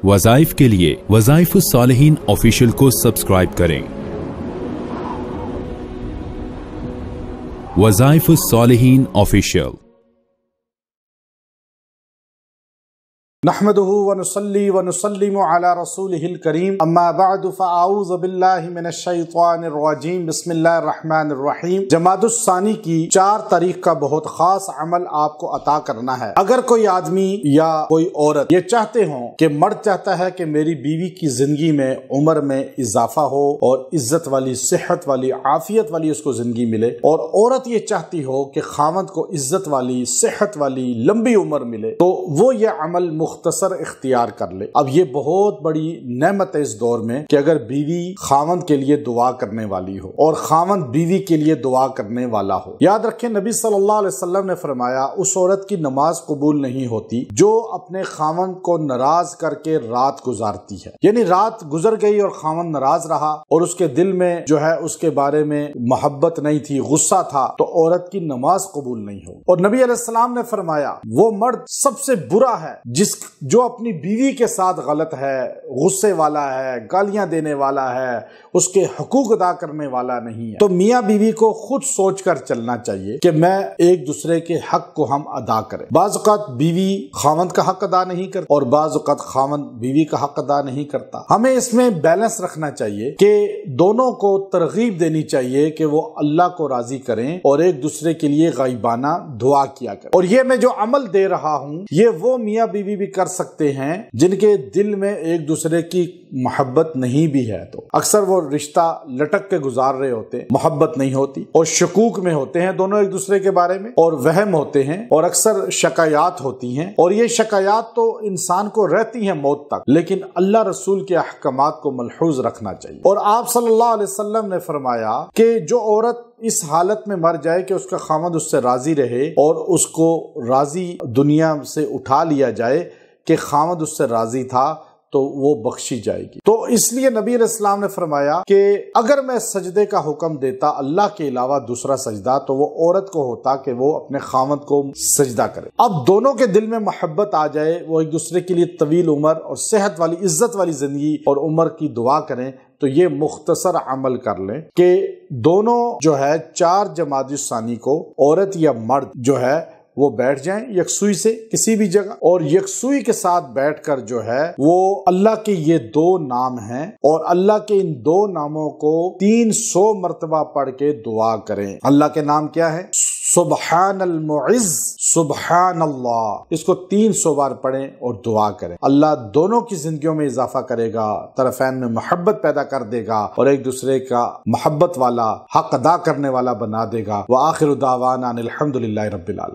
वज़ाइफ के लिए वज़ाइफ सालिहीन ऑफिशियल को सब्सक्राइब करें। वज़ाइफ सालिहीन ऑफिशियल। नहमदुहु व नुसल्ली व नुसल्लिमु अला रसूलिहिल करीम अम्मा बअदु फ़अऊज़ु बिल्लाहि मिनश शैतानिर रजीम बिस्मिल्लाहिर रहमानिर रहीम। जमादुस सानी की 4 तारीख का बहुत खास अमल आपको अता करना है। अगर कोई आदमी या कोई औरत ये चाहते हो कि मर्द चाहता है कि मेरी बीवी की जिंदगी में उम्र में इजाफा हो और इज्जत वाली, सेहत वाली, आफियत वाली उसको जिंदगी मिले, और औरत ये चाहती हो कि खामद को इज्जत वाली, सेहत वाली, लंबी उम्र मिले, तो वो ये अमल मुख्तसर इख्तियार कर ले। अब ये बहुत बड़ी नेमत है इस दौर में कि अगर बीवी खामन के लिए दुआ करने वाली हो और खामन बीवी के लिए दुआ करने वाला हो। याद रखें, नबी सल्लल्लाहु अलैहि वसल्लम ने फरमाया उस औरत की नमाज कबूल नहीं होती जो अपने खामन को नाराज करके रात गुजारती है। यानी रात गुजर गई और खामन नाराज रहा और उसके दिल में जो है उसके बारे में मोहब्बत नहीं थी, गुस्सा था, तो औरत की नमाज कबूल नहीं हो। और नबी अलैहिस्सलाम ने फरमाया वो मर्द सबसे बुरा है जो अपनी बीवी के साथ गलत है, गुस्से वाला है, गालियां देने वाला है, उसके हकूक अदा करने वाला नहीं है। तो मियाँ बीवी को खुद सोच कर चलना चाहिए कि मैं एक दूसरे के हक को हम अदा करें। बाज़ औक़ात बीवी खामद का हक अदा नहीं करती और बाज़ औक़ात खामद बीवी का हक अदा नहीं करता। हमें इसमें बैलेंस रखना चाहिए कि दोनों को तरगीब देनी चाहिए कि वो अल्लाह को राजी करें और एक दूसरे के लिए गाइबाना दुआ किया करें। और ये मैं जो अमल दे रहा हूँ ये वो मियाँ बीवी भी कर सकते हैं जिनके दिल में एक दूसरे की मोहब्बत नहीं भी है। तो अक्सर वो रिश्ता लटक के गुजार रहे होते, मोहब्बत नहीं होती और शकूक में होते हैं दोनों एक दूसरे के बारे में, और वहम होते हैं और अक्सर शिकायत होती हैं, और ये शिकायत तो इंसान को रहती हैं मौत तक। लेकिन अल्लाह रसूल के अहकामात को मलहूज रखना चाहिए। और आप सल्लल्लाहु अलैहि वसल्लम ने फरमाया कि जो औरत इस हालत में मर जाए कि उसका खामद उससे राजी रहे और उसको राजी दुनिया से उठा लिया जाए कि खामद उससे राजी था, तो वो बख्शी जाएगी। तो इसलिए नबी अलैहिस्सलाम ने फरमाया कि अगर मैं सजदे का हुक्म देता अल्लाह के अलावा दूसरा सजदा, तो वो औरत को होता कि वो अपने खामद को सजदा करे। अब दोनों के दिल में मोहब्बत आ जाए, वो एक दूसरे के लिए तवील उम्र और सेहत वाली, इज्जत वाली जिंदगी और उम्र की दुआ करें, तो ये मुख्तसर अमल कर लें कि दोनों जो है 4 जमादुस सानी को, औरत या मर्द जो है वो बैठ जाएं यकसुई से किसी भी जगह, और यकसुई के साथ बैठकर जो है वो अल्लाह के ये 2 नाम हैं और अल्लाह के इन 2 नामों को 300 मर्तबा पढ़ के दुआ करें। अल्लाह के नाम क्या है? सुबहानल मुइज़्ज़, सुबहान अल्लाह। इसको 300 बार पढ़ें और दुआ करें। अल्लाह दोनों की जिंदगियों में इजाफा करेगा, तरफैन में मोहब्बत पैदा कर देगा और एक दूसरे का मोहब्बत वाला, हक अदा करने वाला बना देगा। व आखिरु दावाना अनिल हम्दुलिल्लाहि रब्बिल आलमीन।